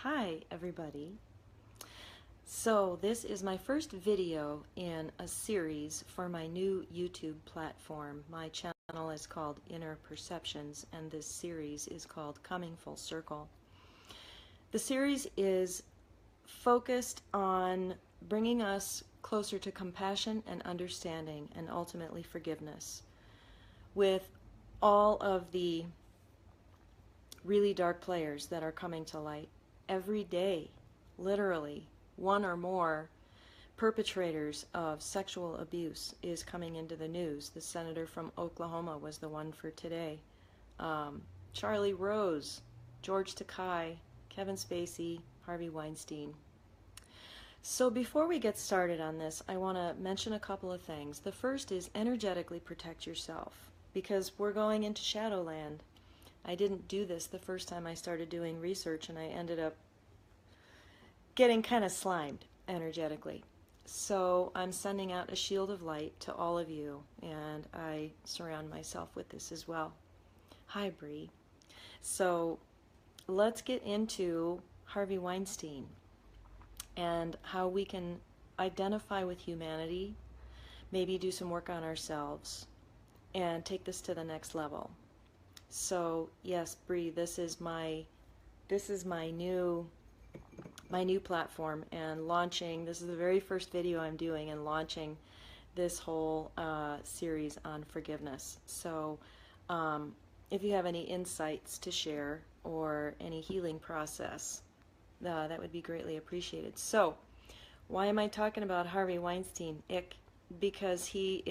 Hi everybody. So this is my first video in a series for my new YouTube platform. My channel is called Inner Perceptions and this series is called Coming Full Circle. The series is focused on bringing us closer to compassion and understanding and ultimately forgiveness with all of the really dark players that are coming to light. Every day, literally, one or more perpetrators of sexual abuse is coming into the news. The senator from Oklahoma was the one for today. Charlie Rose, George Takei, Kevin Spacey, Harvey Weinstein. So before we get started on this, I want to mention a couple of things. The first is energetically protect yourself, because we're going into Shadowland. I didn't do this the first time I started doing research, and I ended up getting kind of slimed energetically. So I'm sending out a shield of light to all of you, and I surround myself with this as well. Hi, Bree. So let's get into Harvey Weinstein and how we can identify with humanity, maybe do some work on ourselves, and take this to the next level. So yes, Bree, this is my new platform, and launching, this is the very first video I'm doing, and launching this whole series on forgiveness. So if you have any insights to share or any healing process, that would be greatly appreciated. So why am I talking about Harvey Weinstein? Because he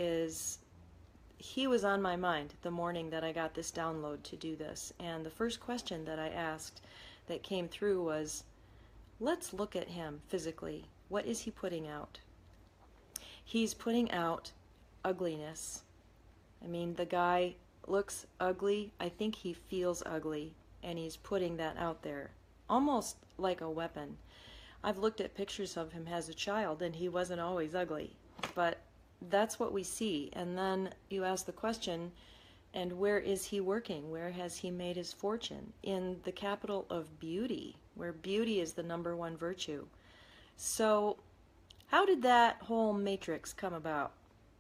was on my mind the morning that I got this download to do this. And the first question that I asked that came through was, let's look at him physically. What is he putting out? He's putting out ugliness. I mean, the guy looks ugly. I think he feels ugly, and he's putting that out there, almost like a weapon. I've looked at pictures of him as a child, and he wasn't always ugly, but that's what we see. And then you ask the question, and where is he working? Where has he made his fortune? In the capital of beauty, where beauty is the #1 virtue. So how did that whole matrix come about?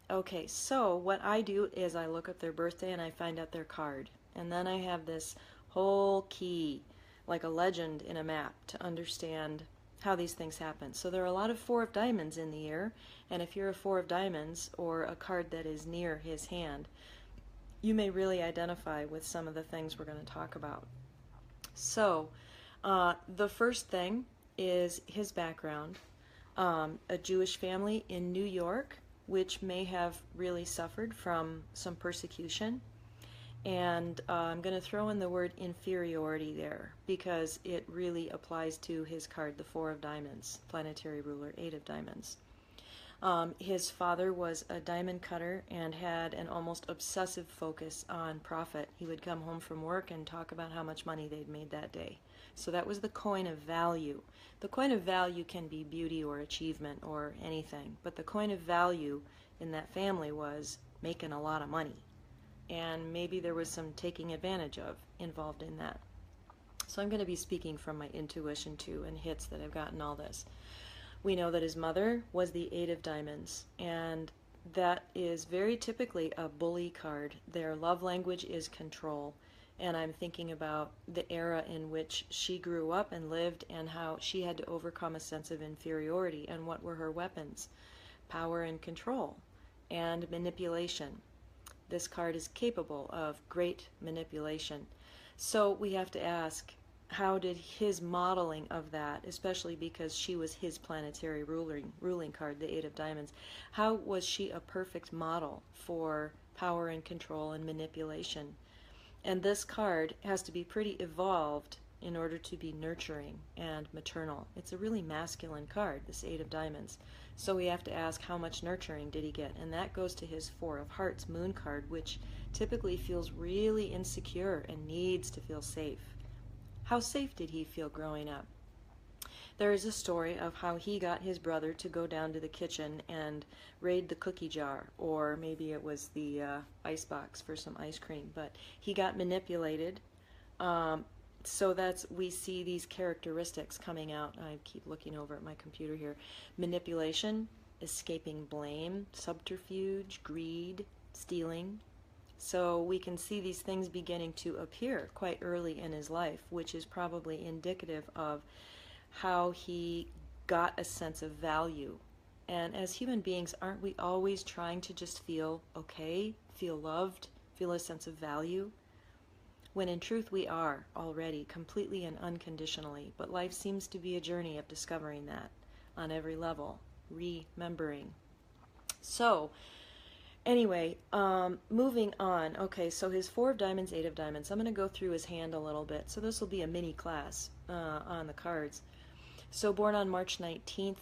Okay, so what I do is I look up their birthday and I find out their card. And then I have this whole key, like a legend in a map, to understand how these things happen. So there are a lot of 4 of diamonds in the air, and if you're a 4 of diamonds or a card that is near his hand, you may really identify with some of the things we're going to talk about. So the first thing is his background. A Jewish family in New York, which may have really suffered from some persecution. And I'm going to throw in the word inferiority there, because it really applies to his card, the 4 of diamonds, planetary ruler, 8 of diamonds. His father was a diamond cutter and had an almost obsessive focus on profit. He would come home from work and talk about how much money they'd made that day. So that was the coin of value. The coin of value can be beauty or achievement or anything, but the coin of value in that family was making a lot of money. And maybe there was some taking advantage of involved in that. So I'm going to be speaking from my intuition too, and hits that I've gotten all this. We know that his mother was the 8 of diamonds, and that is very typically a bully card. Their love language is control, and I'm thinking about the era in which she grew up and lived, and how she had to overcome a sense of inferiority, and what were her weapons? Power and control, and manipulation. This card is capable of great manipulation. So we have to ask, how did his modeling of that, especially because she was his planetary ruling card, the 8 of diamonds, how was she a perfect model for power and control and manipulation? And this card has to be pretty evolved in order to be nurturing and maternal. It's a really masculine card, this 8 of diamonds. So we have to ask, how much nurturing did he get? And that goes to his 4 of hearts moon card, which typically feels really insecure and needs to feel safe. How safe did he feel growing up? There is a story of how he got his brother to go down to the kitchen and raid the cookie jar, or maybe it was the ice box for some ice cream, but he got manipulated So we see these characteristics coming out. I keep looking over at my computer here. Manipulation, escaping blame, subterfuge, greed, stealing. So we can see these things beginning to appear quite early in his life, which is probably indicative of how he got a sense of value. And as human beings, aren't we always trying to just feel okay, feel loved, feel a sense of value? When in truth we are already, completely and unconditionally, but life seems to be a journey of discovering that on every level, remembering. So, anyway, moving on. Okay, so his 4 of diamonds, 8 of diamonds. I'm going to go through his hand a little bit. So this will be a mini class on the cards. So born on March 19th,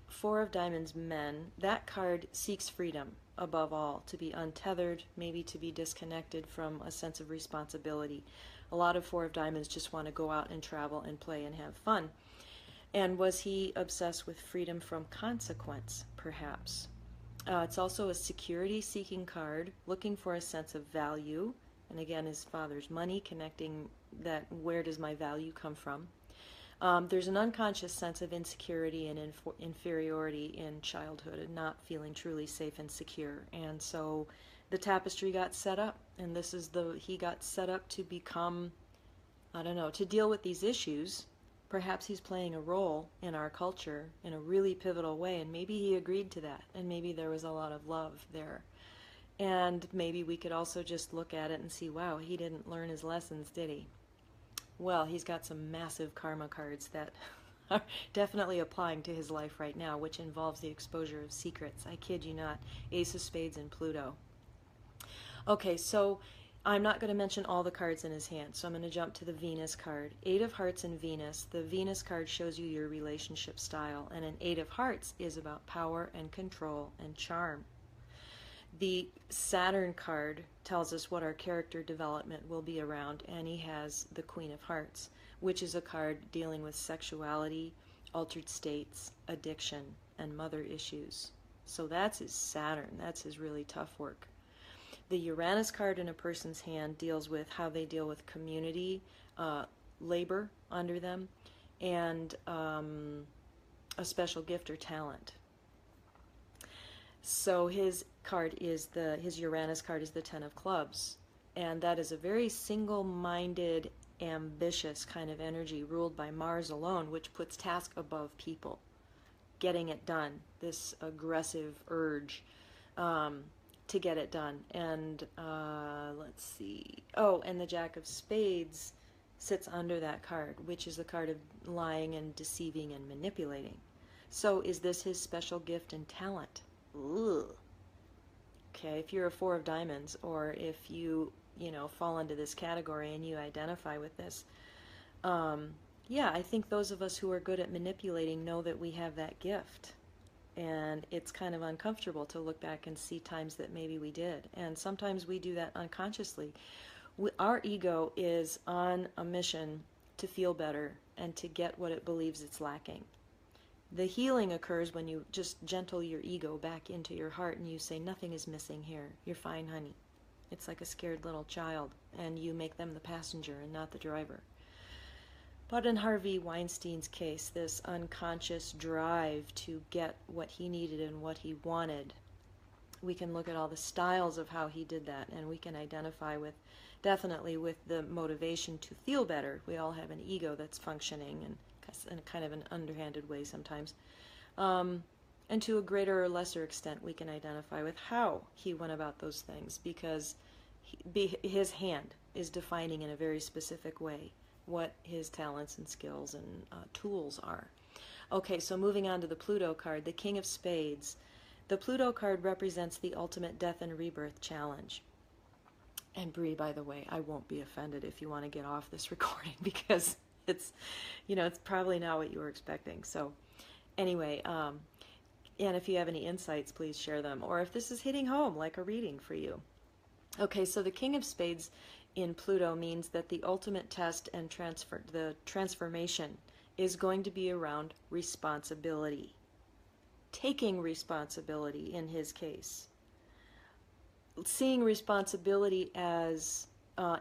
4 of diamonds, men. That card seeks freedom above all, to be untethered, maybe to be disconnected from a sense of responsibility. A lot of 4 of diamonds just want to go out and travel and play and have fun. And was he obsessed with freedom from consequence, perhaps? It's also a security-seeking card, looking for a sense of value. And again, his father's money, connecting that, where does my value come from? There's an unconscious sense of insecurity and inferiority in childhood and not feeling truly safe and secure. And so the tapestry got set up, and he got set up to become, I don't know, to deal with these issues. Perhaps he's playing a role in our culture in a really pivotal way, and maybe he agreed to that, and maybe there was a lot of love there. And maybe we could also just look at it and see, wow, he didn't learn his lessons, did he? Well, he's got some massive karma cards that are definitely applying to his life right now, which involves the exposure of secrets. I kid you not. Ace of Spades and Pluto. Okay, so I'm not going to mention all the cards in his hand, so I'm going to jump to the Venus card. 8 of Hearts and Venus. The Venus card shows you your relationship style, and an 8 of Hearts is about power and control and charm. The Saturn card tells us what our character development will be around, and he has the Queen of Hearts, which is a card dealing with sexuality, altered states, addiction, and mother issues. So that's his Saturn. That's his really tough work. The Uranus card in a person's hand deals with how they deal with community, labor under them, and a special gift or talent. So his Uranus card is the 10 of Clubs, and that is a very single-minded, ambitious kind of energy ruled by Mars alone, which puts task above people, getting it done, this aggressive urge to get it done. And let's see, and the Jack of Spades sits under that card, which is the card of lying and deceiving and manipulating. So is this his special gift and talent? Ugh. Okay, if you're a 4 of diamonds, or if you fall into this category and you identify with this, yeah, I think those of us who are good at manipulating know that we have that gift. And it's kind of uncomfortable to look back and see times that maybe we did. And sometimes we do that unconsciously. Our ego is on a mission to feel better and to get what it believes it's lacking. The healing occurs when you just gentle your ego back into your heart and you say, nothing is missing here. You're fine, honey. It's like a scared little child, and you make them the passenger and not the driver. But in Harvey Weinstein's case, this unconscious drive to get what he needed and what he wanted, we can look at all the styles of how he did that, and we can identify definitely with the motivation to feel better. We all have an ego that's functioning and in kind of an underhanded way sometimes. And to a greater or lesser extent, we can identify with how he went about those things, because his hand is defining in a very specific way what his talents and skills and tools are. Okay, so moving on to the Pluto card, the King of Spades. The Pluto card represents the ultimate death and rebirth challenge. And Bree, by the way, I won't be offended if you want to get off this recording, because it's probably not what you were expecting. So anyway, and if you have any insights, please share them. Or if this is hitting home, like a reading for you. Okay, so the King of Spades in Pluto means that the ultimate test and the transformation is going to be around responsibility. Taking responsibility in his case. Seeing responsibility as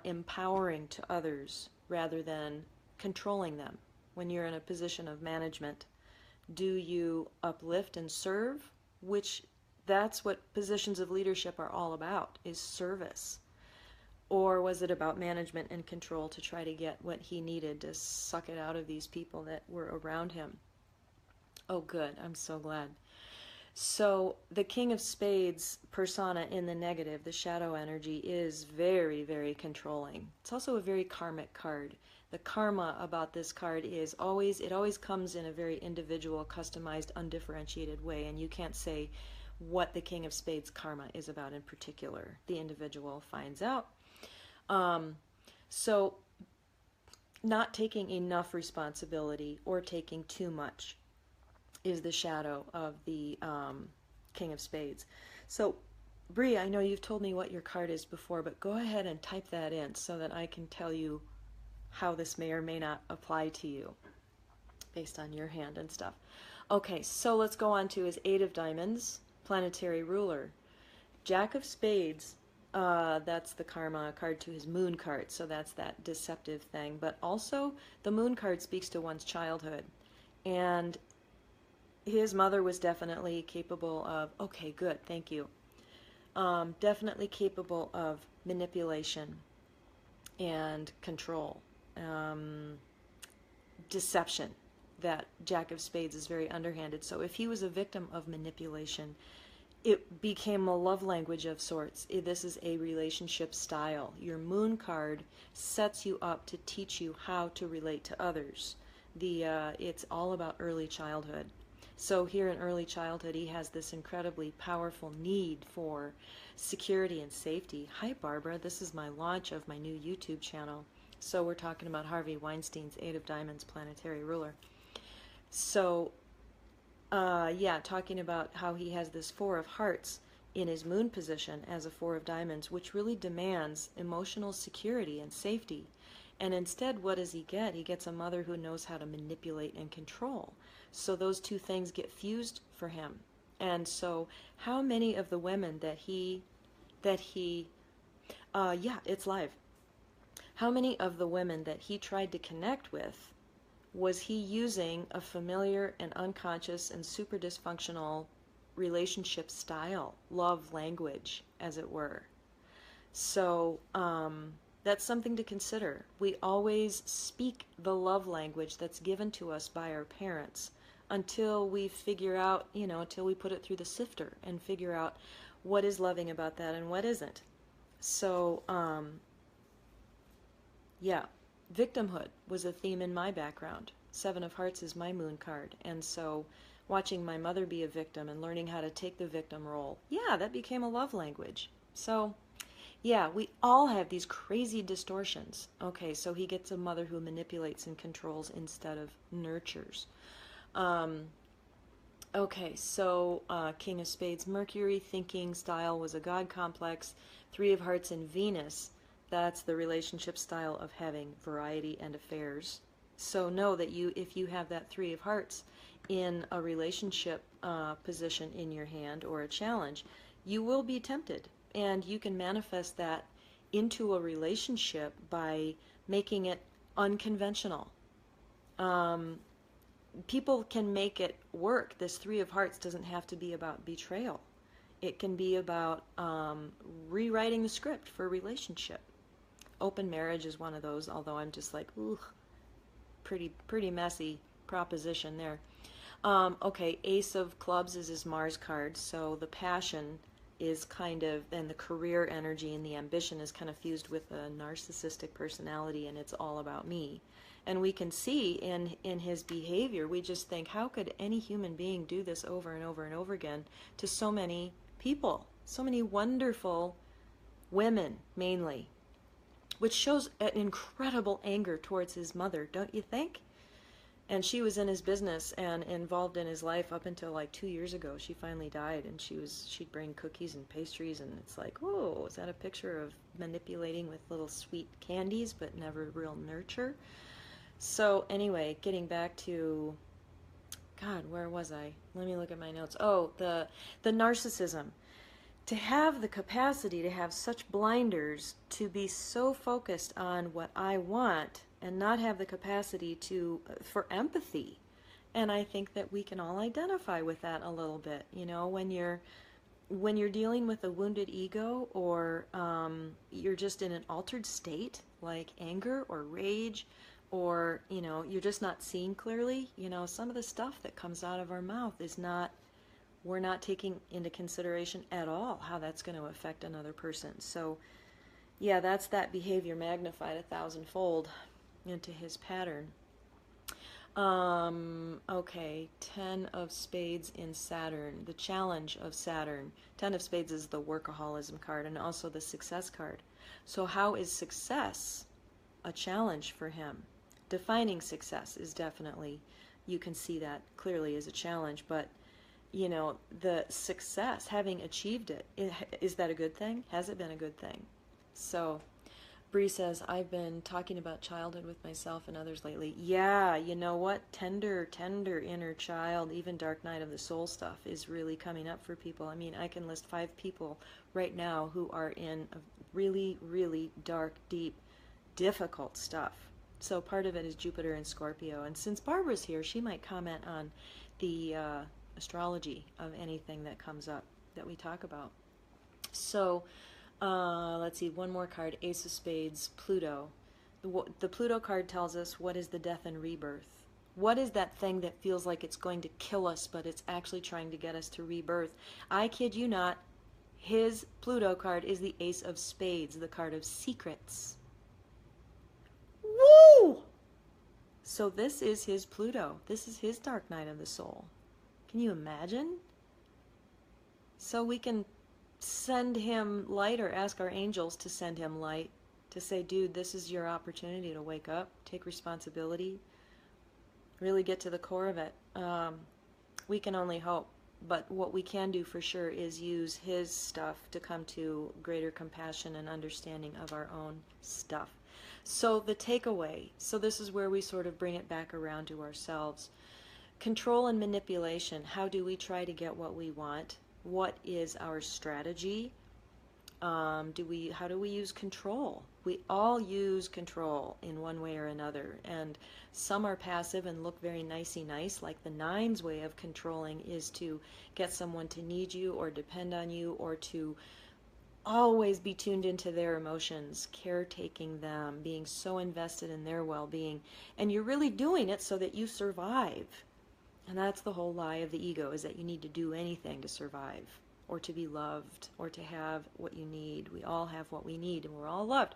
empowering to others, rather than controlling them? When you're in a position of management, do you uplift and serve? Which that's what positions of leadership are all about, is service. Or was it about management and control to try to get what he needed to suck it out of these people that were around him? Oh, good. I'm so glad. So the King of Spades persona in the negative, the shadow energy, is very, very controlling. It's also a very karmic card. The karma about this card is always, it always comes in a very individual, customized, undifferentiated way, and you can't say what the King of Spades karma is about in particular. The individual finds out. So not taking enough responsibility or taking too much is the shadow of the King of Spades. So, Bree, I know you've told me what your card is before, but go ahead and type that in so that I can tell you how this may or may not apply to you based on your hand and stuff. Okay, so let's go on to his Eight of Diamonds, planetary ruler. Jack of Spades, that's the karma card to his moon card, so that's that deceptive thing. But also, the moon card speaks to one's childhood. And his mother was definitely capable of, okay, good, thank you. Definitely capable of manipulation and control. Deception. That Jack of Spades is very underhanded. So if he was a victim of manipulation, it became a love language of sorts. This is a relationship style. Your moon card sets you up to teach you how to relate to others. It's all about early childhood. So here in early childhood, he has this incredibly powerful need for security and safety. Hi, Barbara. This is my launch of my new YouTube channel. So we're talking about Harvey Weinstein's Eight of Diamonds, planetary ruler. So, yeah, talking about how he has this Four of Hearts in his moon position as a Four of Diamonds, which really demands emotional security and safety. And instead, what does he get? He gets a mother who knows how to manipulate and control. So those two things get fused for him. And so how many of the women yeah, it's live. How many of the women that he tried to connect with was he using a familiar and unconscious and super dysfunctional relationship style, love language, as it were? So, that's something to consider. We always speak the love language that's given to us by our parents until we figure out, until we put it through the sifter and figure out what is loving about that and what isn't. So, yeah, victimhood was a theme in my background. Seven of Hearts is my moon card. And so watching my mother be a victim and learning how to take the victim role, yeah, that became a love language. So, yeah, we all have these crazy distortions. Okay, so he gets a mother who manipulates and controls instead of nurtures. Okay, so King of Spades, Mercury, thinking style was a God complex. Three of Hearts in Venus, that's the relationship style of having variety and affairs. So know that if you have that Three of Hearts in a relationship position in your hand or a challenge, you will be tempted. And you can manifest that into a relationship by making it unconventional. People can make it work. This Three of Hearts doesn't have to be about betrayal. It can be about rewriting the script for a relationship. Open marriage is one of those, although I'm just like, ooh, pretty messy proposition there. Okay, Ace of Clubs is his Mars card, so the passion is kind of, and the career energy and the ambition is kind of fused with a narcissistic personality, and it's all about me. And we can see in his behavior, we just think, how could any human being do this over and over and over again to so many people, so many wonderful women mainly, which shows an incredible anger towards his mother, don't you think? And she was in his business and involved in his life up until like 2 years ago. She finally died, and she'd bring cookies and pastries, and it's like, whoa, is that a picture of manipulating with little sweet candies but never real nurture? So anyway, getting back to, God, where was I? Let me look at my notes. Oh, the narcissism. To have the capacity to have such blinders, to be so focused on what I want and not have the capacity to for empathy. And I think that we can all identify with that a little bit. You know, when you're dealing with a wounded ego, or you're just in an altered state like anger or rage, or you're just not seeing clearly, some of the stuff that comes out of our mouth is not, we're not taking into consideration at all how that's going to affect another person. So yeah, that's that behavior magnified 1,000-fold into his pattern. Okay, 10 of Spades in Saturn, the challenge of Saturn. 10 of Spades is the workaholism card and also the success card. So how is success a challenge for him? Defining success is definitely, you can see that clearly as a challenge, but the success, having achieved it, is that a good thing? Has it been a good thing? So Bree says, I've been talking about childhood with myself and others lately. Yeah, you know what? Tender inner child, even Dark Night of the Soul stuff is really coming up for people. I mean, I can list 5 people right now who are in a really, really dark, deep, difficult stuff. So part of it is Jupiter and Scorpio. And since Barbara's here, she might comment on the astrology of anything that comes up that we talk about. So let's see, one more card, Ace of Spades, Pluto. The Pluto card tells us what is the death and rebirth. What is that thing that feels like it's going to kill us, but it's actually trying to get us to rebirth? I kid you not, his Pluto card is the Ace of Spades, the card of secrets. Woo! So this is his Pluto. This is his Dark Night of the Soul. Can you imagine? So we can send him light, or ask our angels to send him light, to say, dude, this is your opportunity to wake up, take responsibility, really get to the core of it. We can only hope, but what we can do for sure is use his stuff to come to greater compassion and understanding of our own stuff. So the takeaway, so this is where we sort of bring it back around to ourselves. Control and manipulation. How do we try to get what we want? What is our strategy? How do we use control? We all use control in one way or another, and some are passive and look very nicey nice, like the 9's way of controlling is to get someone to need you or depend on you, or to always be tuned into their emotions, caretaking them, being so invested in their well-being, and you're really doing it so that you survive. And that's the whole lie of the ego, is that you need to do anything to survive, or to be loved, or to have what you need. We all have what we need, and we're all loved.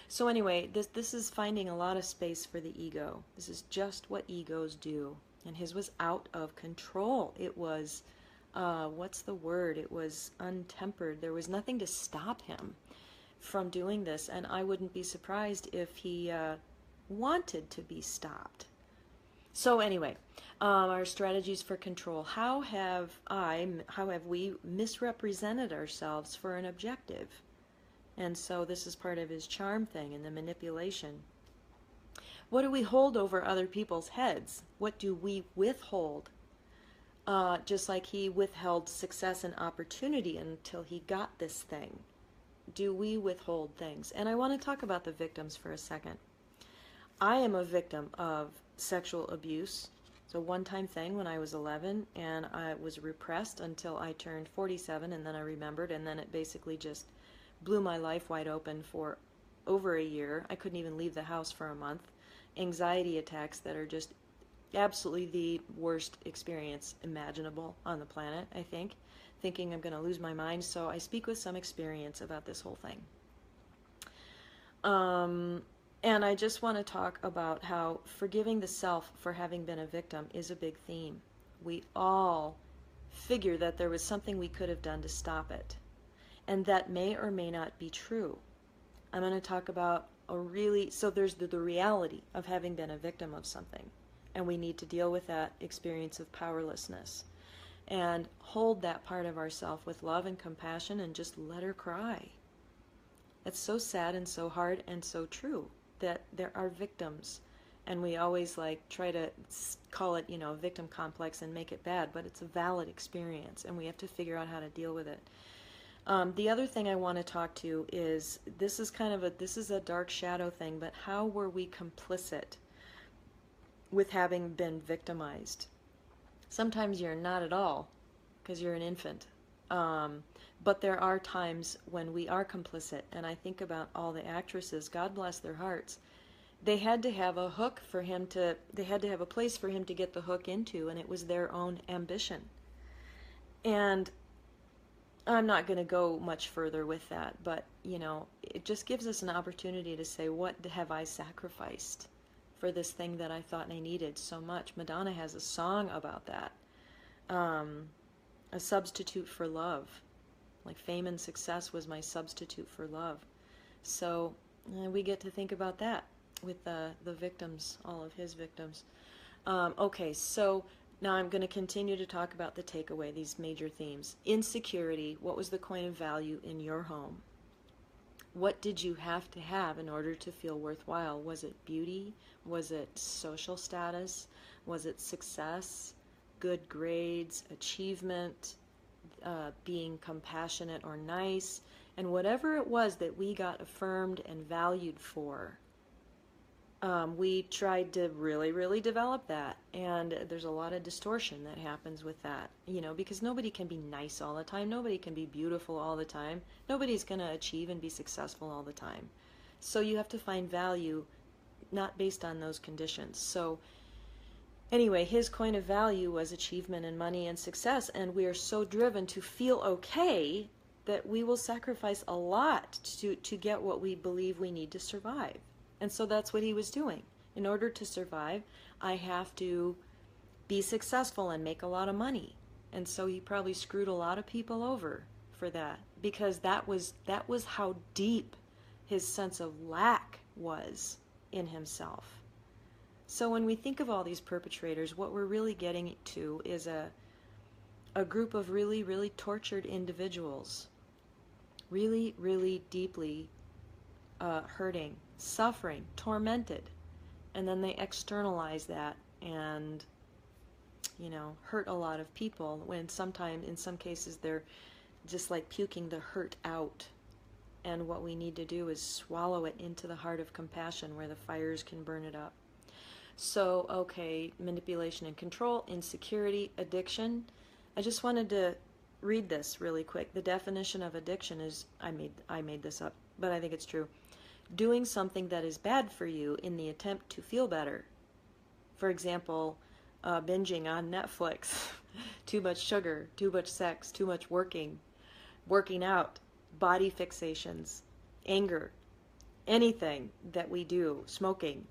So anyway, this is finding a lot of space for the ego. This is just what egos do. And his was out of control. It was, what's the word? It was untempered. There was nothing to stop him from doing this. And I wouldn't be surprised if he wanted to be stopped. So anyway, our strategies for control. How have we misrepresented ourselves for an objective? And so this is part of his charm thing and the manipulation. What do we hold over other people's heads? What do we withhold? Just like he withheld success and opportunity until he got this thing. Do we withhold things? And I want to talk about the victims for a second. I am a victim of sexual abuse. It's a one-time thing when I was 11, and I was repressed until I turned 47, and then I remembered, and then it basically just blew my life wide open for over a year. I couldn't even leave the house for a month. Anxiety attacks that are just absolutely the worst experience imaginable on the planet, I think. Thinking I'm going to lose my mind, so I speak with some experience about this whole thing. And I just want to talk about how forgiving the self for having been a victim is a big theme. We all figure that there was something we could have done to stop it. And that may or may not be true. I'm going to talk about so there's the reality of having been a victim of something. And we need to deal with that experience of powerlessness. And hold that part of ourself with love and compassion and just let her cry. It's so sad and so hard and so true that there are victims, and we always try to call it, victim complex and make it bad, but it's a valid experience, and we have to figure out how to deal with it. The other thing I want to talk to is, this is a dark shadow thing, but how were we complicit with having been victimized? Sometimes you're not at all, because you're an infant. But there are times when we are complicit, and I think about all the actresses, God bless their hearts. They had to have a hook for him to, they had to have a place for him to get the hook into, and it was their own ambition. And I'm not going to go much further with that, but, you know, it just gives us an opportunity to say, what have I sacrificed for this thing that I thought I needed so much? Madonna has a song about that. A substitute for love. Like, fame and success was my substitute for love. So we get to think about that with the victims, all of his victims. Okay, so now I'm going to continue to talk about the takeaway, these major themes. Insecurity. What was the coin of value in your home? What did you have to have in order to feel worthwhile? Was it beauty? Was it social status? Was it success? Good grades? Achievement? Being compassionate or nice? And whatever it was that we got affirmed and valued for, we tried to really, really develop that. And there's a lot of distortion that happens with that, you know, because nobody can be nice all the time. Nobody can be beautiful all the time. Nobody's going to achieve and be successful all the time. So you have to find value not based on those conditions. So anyway, his coin of value was achievement and money and success, and we are so driven to feel okay that we will sacrifice a lot to get what we believe we need to survive. And so that's what he was doing. In order to survive, I have to be successful and make a lot of money. And so he probably screwed a lot of people over for that, because that was how deep his sense of lack was in himself. So when we think of all these perpetrators, what we're really getting to is a group of really, really tortured individuals, really, really deeply hurting, suffering, tormented, and then they externalize that and, you know, hurt a lot of people, when sometimes, in some cases, they're just like puking the hurt out. And what we need to do is swallow it into the heart of compassion, where the fires can burn it up. So, okay, manipulation and control, insecurity, addiction. I just wanted to read this really quick. The definition of addiction is, I made this up, but I think it's true. Doing something that is bad for you in the attempt to feel better. For example, binging on Netflix, too much sugar, too much sex, too much working out, body fixations, anger, anything that we do, smoking,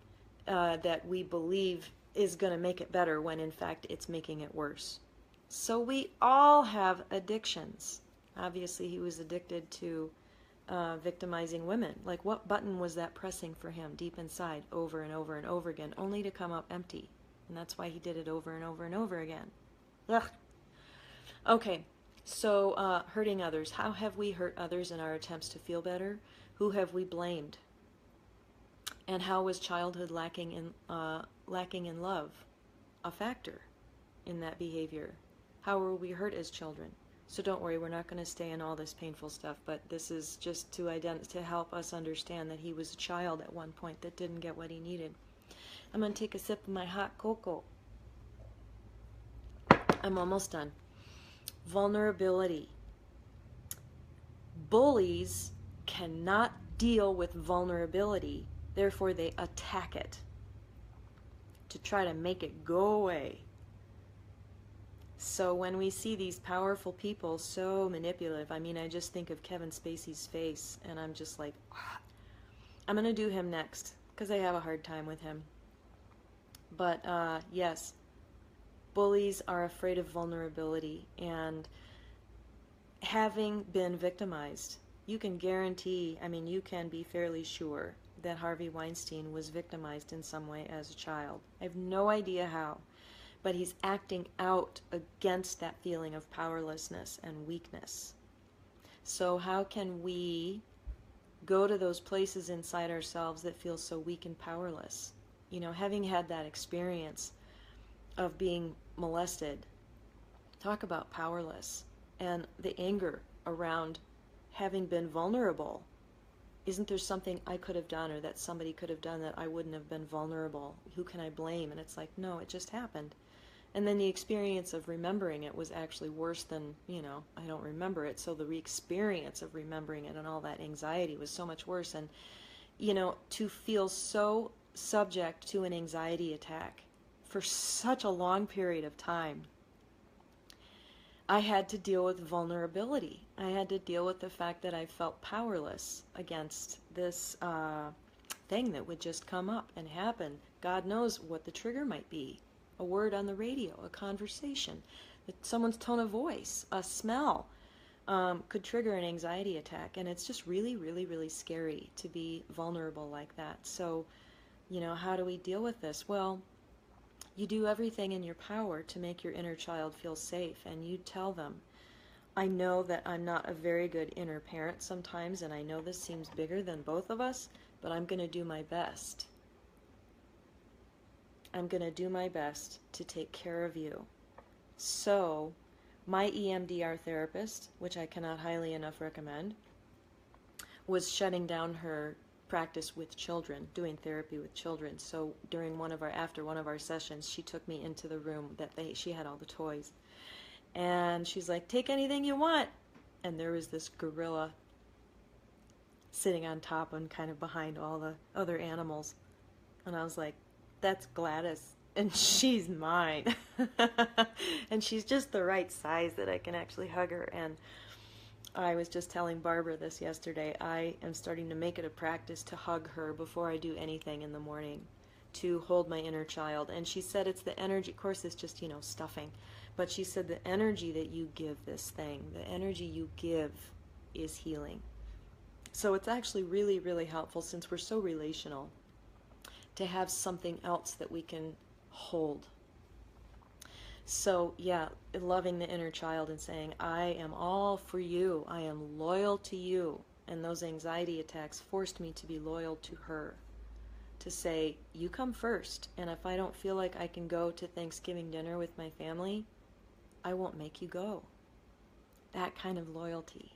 that we believe is going to make it better when in fact it's making it worse. So we all have addictions. Obviously he was addicted to victimizing women. Like, what button was that pressing for him deep inside over and over and over again, only to come up empty? And that's why he did it over and over and over again. Ugh. Okay, so hurting others. How have we hurt others in our attempts to feel better? Who have we blamed? And how was childhood lacking in love a factor in that behavior? How were we hurt as children? So don't worry, we're not going to stay in all this painful stuff, but this is just to help us understand that he was a child at one point that didn't get what he needed. I'm going to take a sip of my hot cocoa. I'm almost done. Vulnerability. Bullies cannot deal with vulnerability, therefore they attack it to try to make it go away. So when we see these powerful people so manipulative, I mean, I just think of Kevin Spacey's face, and I'm just like, ah. I'm going to do him next, because I have a hard time with him. But yes, bullies are afraid of vulnerability, and having been victimized, you can guarantee, I mean, you can be fairly sure that Harvey Weinstein was victimized in some way as a child. I have no idea how, but he's acting out against that feeling of powerlessness and weakness. So how can we go to those places inside ourselves that feel so weak and powerless? You know, having had that experience of being molested, talk about powerless, and the anger around having been vulnerable, isn't there something I could have done or that somebody could have done that I wouldn't have been vulnerable? Who can I blame? And it's like, no, it just happened. And then the experience of remembering it was actually worse than, I don't remember it. So the experience of remembering it and all that anxiety was so much worse. And, to feel so subject to an anxiety attack for such a long period of time, I had to deal with vulnerability. I had to deal with the fact that I felt powerless against this thing that would just come up and happen. God knows what the trigger might be. A word on the radio, a conversation, someone's tone of voice, a smell could trigger an anxiety attack. And it's just really, really, really scary to be vulnerable like that. So, how do we deal with this? Well, you do everything in your power to make your inner child feel safe, and you tell them, I know that I'm not a very good inner parent sometimes, and I know this seems bigger than both of us, but I'm going to do my best. I'm going to do my best to take care of you. So, my EMDR therapist, which I cannot highly enough recommend, was shutting down her practice with children, doing therapy with children. So during after one of our sessions, she took me into the room that she had all the toys. And she's like, take anything you want. And there was this gorilla sitting on top and kind of behind all the other animals. And I was like, that's Gladys, and she's mine. And she's just the right size that I can actually hug her. And I was just telling Barbara this yesterday. I am starting to make it a practice to hug her before I do anything in the morning, to hold my inner child. And she said it's the energy, of course it's just, stuffing, but she said the energy that you give this thing, the energy you give is healing. So it's actually really, really helpful, since we're so relational, to have something else that we can hold. So yeah, loving the inner child and saying, I am all for you, I am loyal to you. And those anxiety attacks forced me to be loyal to her, to say, you come first, and if I don't feel like I can go to Thanksgiving dinner with my family, I won't make you go. That kind of loyalty.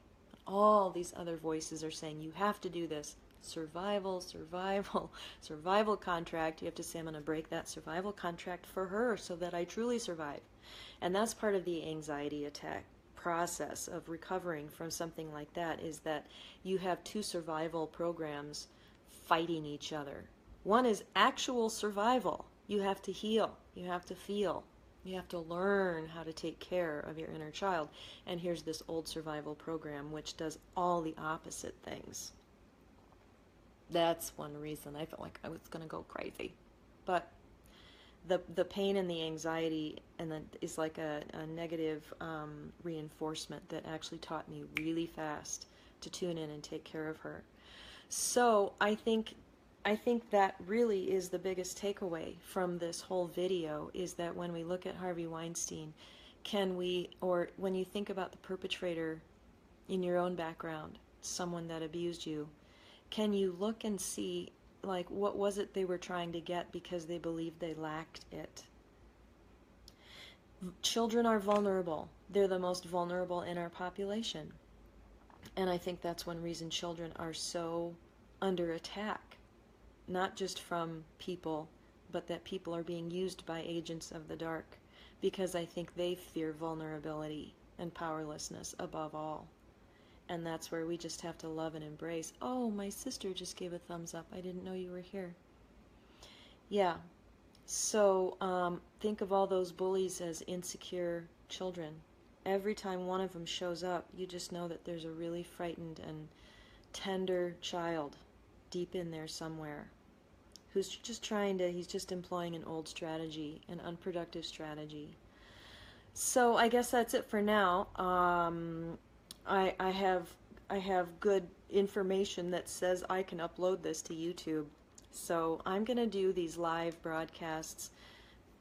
All these other voices are saying, you have to do this. Survival, survival, survival contract. You have to say, I'm going to break that survival contract for her so that I truly survive. And that's part of the anxiety attack process of recovering from something like that, is that you have two survival programs fighting each other. One is actual survival. You have to heal. You have to feel. You have to learn how to take care of your inner child. And here's this old survival program which does all the opposite things. That's one reason I felt like I was going to go crazy. But the pain and the anxiety is like a negative reinforcement that actually taught me really fast to tune in and take care of her. So I think that really is the biggest takeaway from this whole video, is that when we look at Harvey Weinstein, or when you think about the perpetrator in your own background, someone that abused you, can you look and see, like, what was it they were trying to get because they believed they lacked it? Children are vulnerable. They're the most vulnerable in our population. And I think that's one reason children are so under attack. Not just from people, but that people are being used by agents of the dark. Because I think they fear vulnerability and powerlessness above all. And that's where we just have to love and embrace. Oh, my sister just gave a thumbs up. I didn't know you were here. Yeah. So think of all those bullies as insecure children. Every time one of them shows up, you just know that there's a really frightened and tender child deep in there somewhere who's just he's just employing an old strategy, an unproductive strategy. So I guess that's it for now. I have good information that says I can upload this to YouTube. So I'm going to do these live broadcasts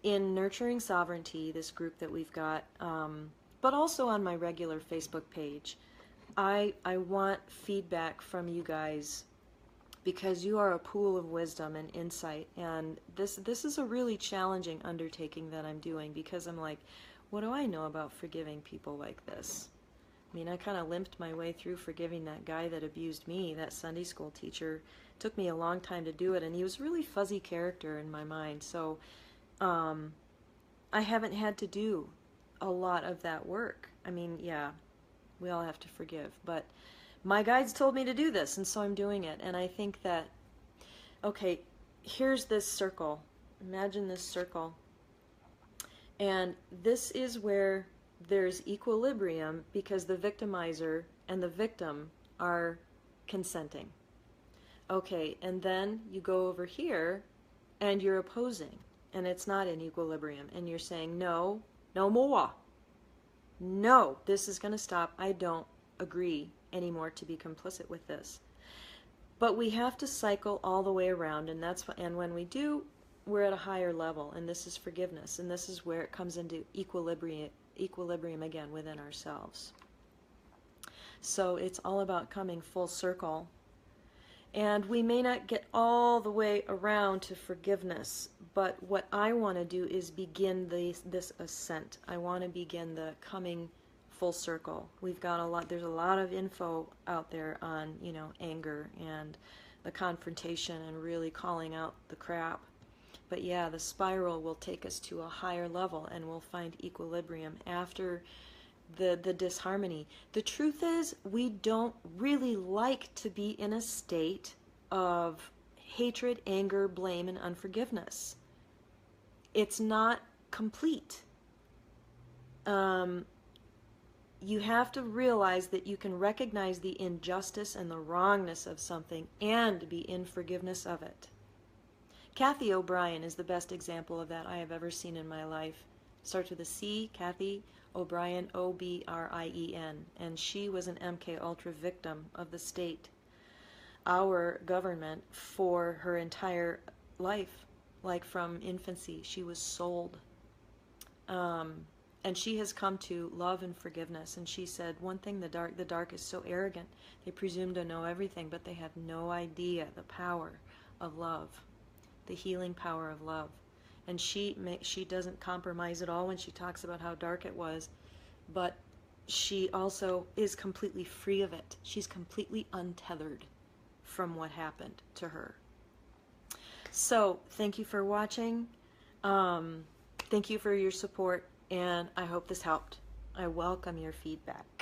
in Nurturing Sovereignty, this group that we've got, but also on my regular Facebook page. I want feedback from you guys, because you are a pool of wisdom and insight, and this is a really challenging undertaking that I'm doing, because I'm like, what do I know about forgiving people like this? I mean, I kind of limped my way through forgiving that guy that abused me, that Sunday school teacher. It took me a long time to do it, and he was a really fuzzy character in my mind. So I haven't had to do a lot of that work. I mean, yeah, we all have to forgive, but my guides told me to do this, and so I'm doing it. And I think that, okay, here's this circle. Imagine this circle. And this is where there's equilibrium because the victimizer and the victim are consenting. Okay, and then you go over here and you're opposing, and it's not in equilibrium, and you're saying, no, no more. No, this is going to stop. I don't agree anymore to be complicit with this. But we have to cycle all the way around, and when we do, we're at a higher level, and this is forgiveness, and this is where it comes into equilibrium again within ourselves. So it's all about coming full circle. And we may not get all the way around to forgiveness, but what I want to do is begin this ascent. I want to begin the coming full circle. We've got a lot, there's a lot of info out there on, anger and the confrontation and really calling out the crap. But yeah, the spiral will take us to a higher level, and we'll find equilibrium after the disharmony. The truth is, we don't really like to be in a state of hatred, anger, blame, and unforgiveness. It's not complete. You have to realize that you can recognize the injustice and the wrongness of something and be in forgiveness of it. Kathy O'Brien is the best example of that I have ever seen in my life. Starts with a C, Kathy O'Brien, O-B-R-I-E-N, and she was an MK Ultra victim of the state, our government, for her entire life. Like from infancy, she was sold. And she has come to love and forgiveness. And she said, one thing, the dark is so arrogant. They presume to know everything, but they have no idea the power of love, the healing power of love. And she doesn't compromise at all when she talks about how dark it was, but she also is completely free of it. She's completely untethered from what happened to her. So thank you for watching. Thank you for your support, and I hope this helped. I welcome your feedback.